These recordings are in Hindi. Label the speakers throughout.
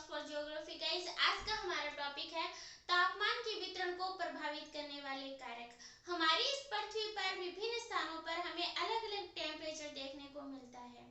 Speaker 1: For geography guys. आज का हमारा टॉपिक है तापमान के वितरण को प्रभावित करने वाले कारक। हमारी इस पृथ्वी पर विभिन्न स्थानों पर हमें अलग अलग टेम्परेचर देखने को मिलता है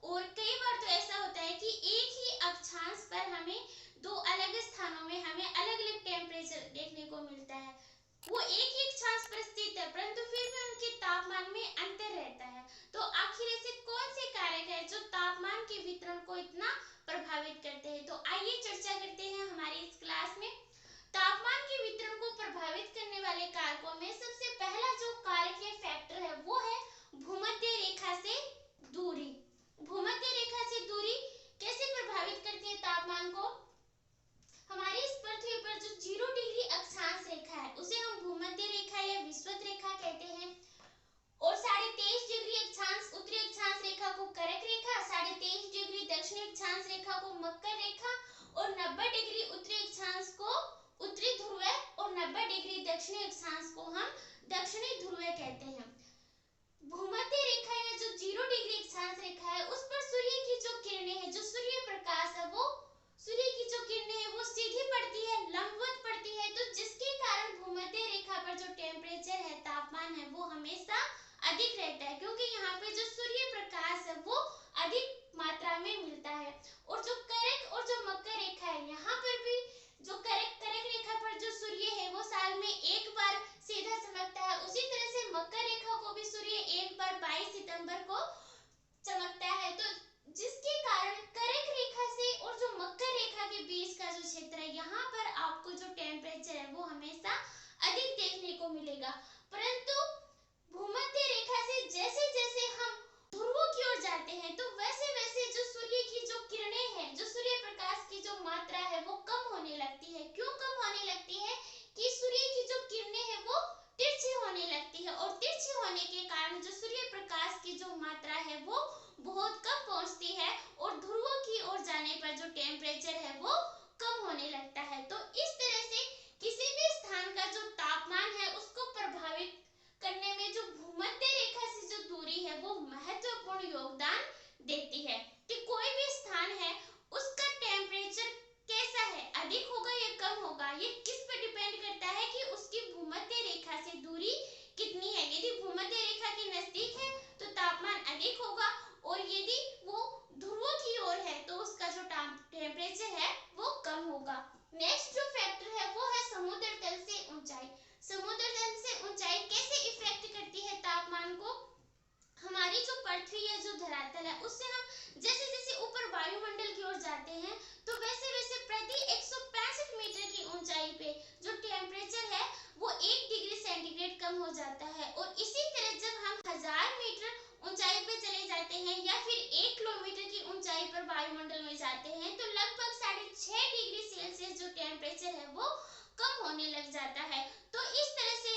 Speaker 1: और कई बार तो ऐसा होता है कि एक ही अक्षांश पर हमें दो अलग स्थानों में हमें अलग अलग टेम्परेचर देखने को मिलता है। वो एक ही अक्षांश पर स्थित है परंतु फिर भी उनके तापमान में अंतर रहता है। तो आखिर ऐसे कौन से कारक है जो तापमान के वितरण को इतना प्रभावित करते हैं? तो आइए चर्चा करते हैं हमारी इस क्लास में। तापमान के वितरण को प्रभावित करने वाले कारकों में सबसे पहला जो कारक या फैक्टर है वो है भूमध्य रेखा से दूरी। भूमध्य रेखा से दूरी कैसे प्रभावित करती है तापमान को? हमारी इस पृथ्वी पर जो 0 डिग्री अक्षांश रेखा है उसे हम भूमध्य रेखा या विषुवत रेखा कहते हैं और 23.5 डिग्री अक्षांश उत्तरी अक्षांश रेखा को कर्क रेखा, 23.5 डिग्री दक्षिणी अक्षांश रेखा को मकर रेखा और 90 डिग्री उत्तरी अक्षांश को उत्तरी ध्रुव और 90 डिग्री दक्षिणी अक्षांश को हम दक्षिणी ध्रुव कहते हैं। भूमध्य रेखा या जो 0 डिग्री अक्षांश रेखा है उस पर सूर्य की जो किरणें हैं, जो सूर्य प्रकाश है, वो सूर्य की जो किरणें हैं वो सीधी पड़ती है, लंबवत पड़ती है, तो जिसके कारण भूमध्य रेखा पर जो टेम्परेचर है, तापमान है, वो हमेशा अधिक रहता है क्योंकि यहाँ पे जो सूर्य प्रकाश है वो अधिक मात्रा में मिलता है। और जो कर्क और जो मकर रेखा है, यहाँ पर भी जो कर्क रेखा पर जो सूर्य है वो साल में एक बार सीधा चमकता है, उसी तरह से मकर रेखा को भी सूर्य एक बार 22 सितंबर को चमकता है। तो जिसके कारण कर्क रेखा से और जो मकर रेखा के बीच का जो क्षेत्र है, यहाँ पर आपको जो टेम्परेचर है वो हमेशा अधिक देखने को मिलेगा। परंतु भूमध्य रेखा से जैसे जैसे हम ध्रुवों की ओर जाते हैं तो वैसे वैसे जो सूर्य की जो किरणें हैं, जो सूर्य प्रकाश की जो मात्रा है वो कम होने लगती है। क्यों कम होने लगती है? कि सूर्य की जो किरणें हैं वो तिरछी होने लगती है और तिरछी होने के कारण जो सूर्य प्रकाश की जो मात्रा है वो बहुत कम पहुंचती है और ध्रुवों की ओर जाने पर जो टेम्परेचर है वो कम होने लगता है। तो इस तरह से किसी भी स्थान का जो तापमान है उसको प्रभावित करने में जो भूमध्य रेखा से जो दूरी है वो महत्वपूर्ण योगदान देती है कि कोई भी स्थान है उसका टेम्परेचर कैसा है, अधिक होगा या कम होगा, ये किस पर डिपेंड करता है कि उसकी भूमध्य रेखा से दूरी कितनी है। यदि भूमध्य रेखा के नजदीक है तो तापमान अधिक होगा और यदि वो ध्रुवों की ओर है तो उसका जो टेम्परेचर है वो कम होगा। नेक्स्ट जो फैक्टर है वो है समुद्र तल से ऊंचाई। समुद्र तल से ऊंचाई कैसे इफेक्ट करती है तापमान को? हमारी जो पृथ्वी है, जो धरातल है, उससे हम जैसे जैसे ऊपर वायुमंडल की ओर जाते हैं तो वैसे वैसे प्रति 165 मीटर की ऊंचाई पे जो टेम्परेचर है वो 1 डिग्री सेंटीग्रेड कम हो जाता है और इसी तरह जब हम 1000 मीटर ऊंचाई पे चले जाते हैं या फिर 1 किलोमीटर की ऊंचाई पर वायुमंडल में जाते हैं तो लगभग 6.5 डिग्री सेल्सियस जो टेम्परेचर है वो कम होने लग जाता है। तो इस तरह से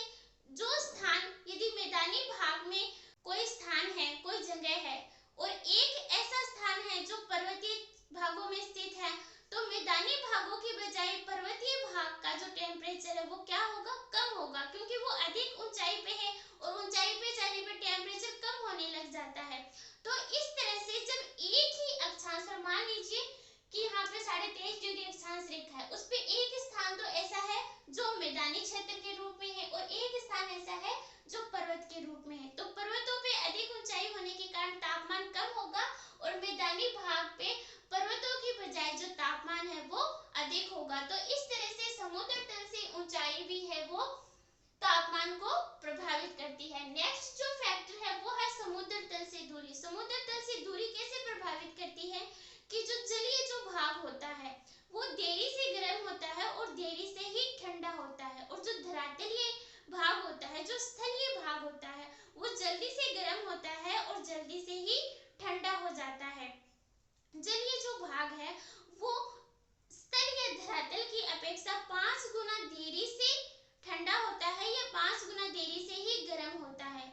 Speaker 1: जो स्थान, यदि मैदानी भाग में कोई स्थान है, कोई जगह है और एक ऐसा स्थान है जो पर्वतीय भागों में स्थित है तो मैदानी भागों की बजाय पर्वतीय भाग का जो टेम्परेचर है वो क्या होगा? कम होगा क्योंकि वो अधिक ऊंचाई पे है और ऊंचाई पे जाने पर टेम्परेचर कम होने लग जाता है। तो इस तरह से जब एक ही अक्षांश पर, मान लीजिए कि यहाँ पे 23.5 डिग्री अक्षांश रेखा है, उस पे एक स्थान तो ऐसा है जो मैदानी क्षेत्र के रूप में है और एक स्थान ऐसा है जो पर्वत के रूप में है। तो पर्वतों पे अधिक ऊंचाई होने के कारण तापमान कम होगा और मैदानी भाग पे पर्वतों की बजाय जो तापमान है वो अधिक होगा। तो इस तरह से समुद्र तल से ऊंचाई भी है वो तापमान को प्रभावित करती है। नेक्स्ट जो फैक्टर है वो है समुद्र तल से दूरी। समुद्र तल से दूरी कैसे प्रभावित करती है? कि जो जलीय जो भाग होता है वो देरी से गर्म होता है और देरी से ही ठंडा होता है और जो धरातलीय भाग होता है, जो स्थलीय भाग होता है, वो जल्दी से गर्म होता है और जल्दी से ही ठंडा हो जाता है। जलीय जो भाग है वो स्थलीय धरातल की अपेक्षा 5 गुना देरी से ठंडा होता है या 5 गुना देरी से ही गर्म होता है।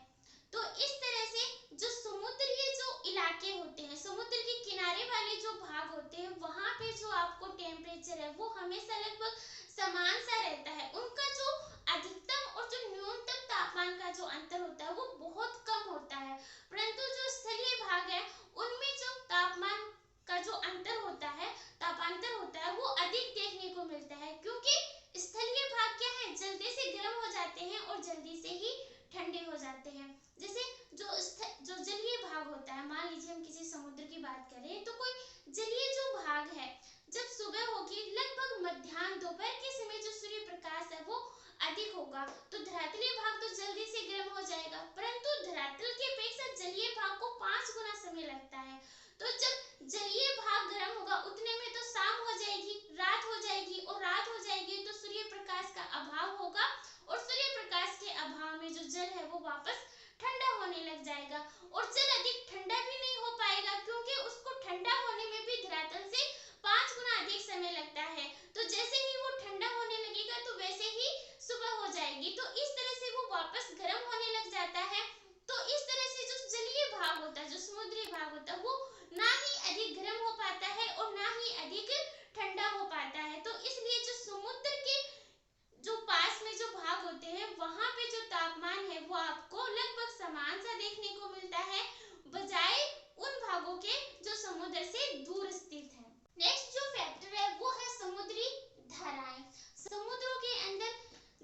Speaker 1: तो इस तरह से जो समुद्रीय जो इलाके होते हैं, समुद्र के किनारे वाले जो भाग होते हैं, वहां पे जो आपको टेम्परेचर है वो हमेशा लगभग समान सा रहता है। उनका जो अधिकतम और जो न्यूनतम तापमान का जो अंतर होता है वो बहुत कम होता है। परंतु जो स्थलीय भाग है उनमें जो तापमान का जो अंतर होता है, तापांतर होता है लीजिए हम किसी समुद्र की बात करें, तो कोई जलीय जो भाग है, जब सुबह होगी लगभग मध्याह्न दोपहर के समय जो सूर्य प्रकाश है वो अधिक होगा, तो धरातलीय भाग तो जल्दी से गर्म हो जाएगा, परंतु धरातल की अपेक्षा जलीय भाग को 5 गुना समय लगता है। तो जब जलीय भाग गर्म होगा उतने में तो शाम हो जाएगी, रात हो जाएगी, और रात हो जाएगी तो सूर्य प्रकाश का अभाव होगा, और सूर्य प्रकाश के अभाव में जो जल है वो वापस ठंडा होने लग जाएगा, और जल अधिक ठंडा भी नहीं हो पाएगा क्योंकि उसको ठंडा होने में भी धरातल से 5 गुना अधिक समय लगता है। तो जैसे ही वो ठंडा होने लगेगा तो वैसे ही सुबह हो जाएगी, तो इस तरह से वो वापस गर्म होने लग जाता है। तो इस तरह से जो जलीय भाग होता है, जो समुद्री भाग होता है, वो ना ही अधिक गर्म हो पाता है और ना ही अधिक ठंडा हो पाता है। तो इसलिए जो समुद्र के जो पास में जो भाग होते हैं वहां पे जो तापमान है वो आपको लगभग समान सा देखने को मिलता है, बजाय उन भागों के जो समुद्र से दूर स्थित है। नेक्स्ट जो फैक्टर है वो है समुद्री धाराएं। समुद्रों के अंदर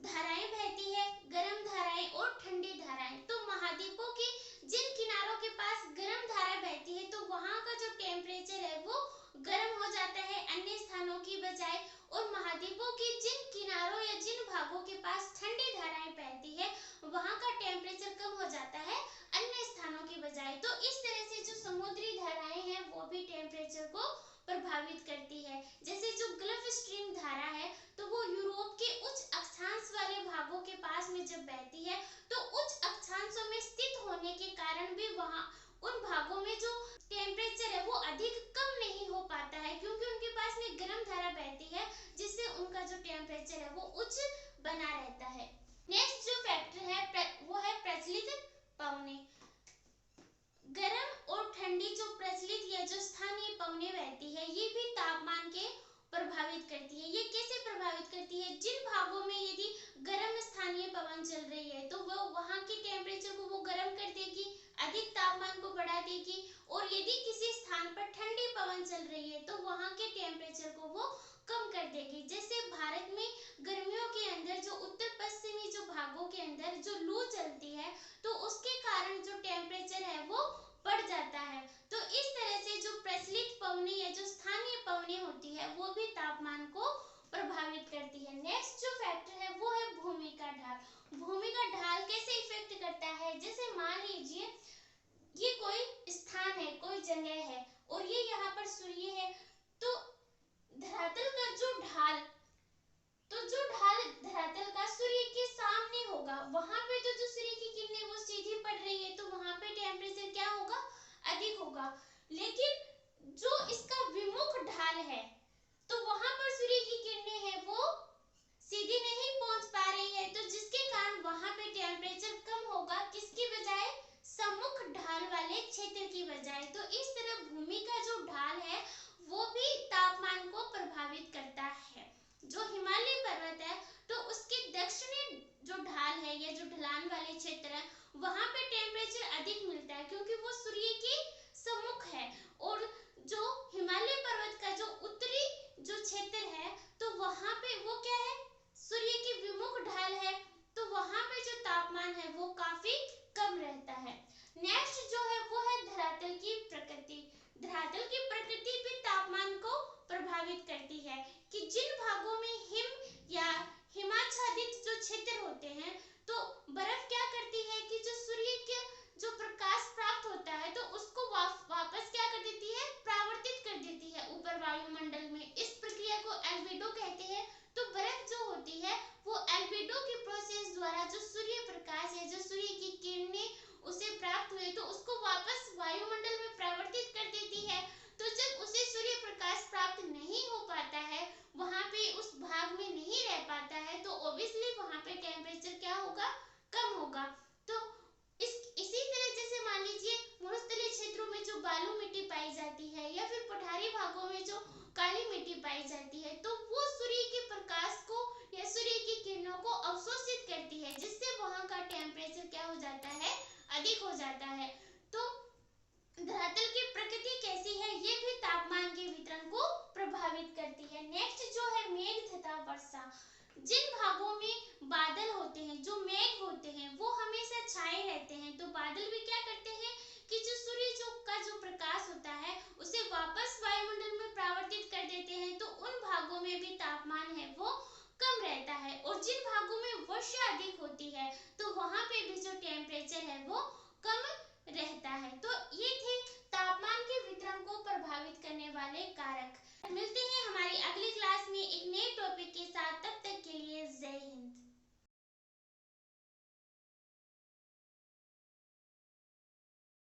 Speaker 1: धाराएं बहती है, गर्म धाराएं और ठंडी धाराएं। तो महाद्वीपों के जिन किनारों के पास गर्म धारा बहती है तो वहां का जो टेम्परेचर है वो गर्म हो जाता है अन्य स्थानों की बजाय, और महाद्वीपों के जिन किनारों या जिन भागों के पास ठंडी धाराएं बहती है वहां का टेम्परेचर कम हो जाता है अन्य स्थानों की बजाय। तो इस तरह से जो समुद्री धाराएं हैं वो भी टेम्परेचर को प्रभावित करती है। जैसे जो गल्फ स्ट्रीम धारा है तो वो यूरोप के उच्च अक्षांश वाले भागों के पास में जब बहती है तो उच्च अक्षांशों में स्थित होने के कारण भी वहां उन भागों में जो टेम्परेचर है वो अधिक कम नहीं हो पाता है, क्योंकि उनके पास में गर्म धारा बहती है जिससे उनका जो टेम्परेचर है वो उच्च बना रहता है। नेक्स्ट जो फैक्टर है वो है प्रचलित पवने। गर्म और ठंडी जो प्रचलित या जो स्थानीय पवने बहती है ये भी तापमान के प्रभावित करती है। ये कैसे प्रभावित करती है? जिन भागों में यदि गर्म स्थानीय पवन चल रही है तो वो वहां के टेम्परेचर को वो गर्म कर देगी, अधिक तापमान को बढ़ा देगी, और यदि किसी स्थान पर ठंडी पवन चल रही है तो वहां के टेम्परेचर को वो कम कर देगी। जैसे भारत में गर्मियों के अंदर जो उत्तर पश्चिमी जो भागों के अंदर जो लू चलती है तो उसके कारण जो टेम्परेचर है वो बढ़ जाता है। तो इस तरह से जो प्रचलित पवनी या जो स्थानीय पवनी होती है वो भी तापमान को प्रभावित करती है। नेक्स्ट जो फैक्टर है वो है भूमि का ढाल। भूमि का ढाल कैसे इफेक्ट करता है? जैसे मान लीजिए ये कोई स्थान है, कोई जगह है और ये यहाँ पर सूर्य है, तो धरातल का जो ढाल धरातल का सूर्य के सामने होगा, वहां पे तो जो सूर्य की किरणें वो सीधी पड़ रही है तो वहां पे टेम्परेचर क्या होगा? अधिक होगा। लेकिन जो इसका विमुख ढाल है तो वहां पर सूर्य की किरणें हैं वो सीधी नहीं पहुंच पा रही है, तो जिसके कारण वहां पे टेम्परेचर कम होगा, किसकी बजाय? सम्मुख ढाल वाले क्षेत्र की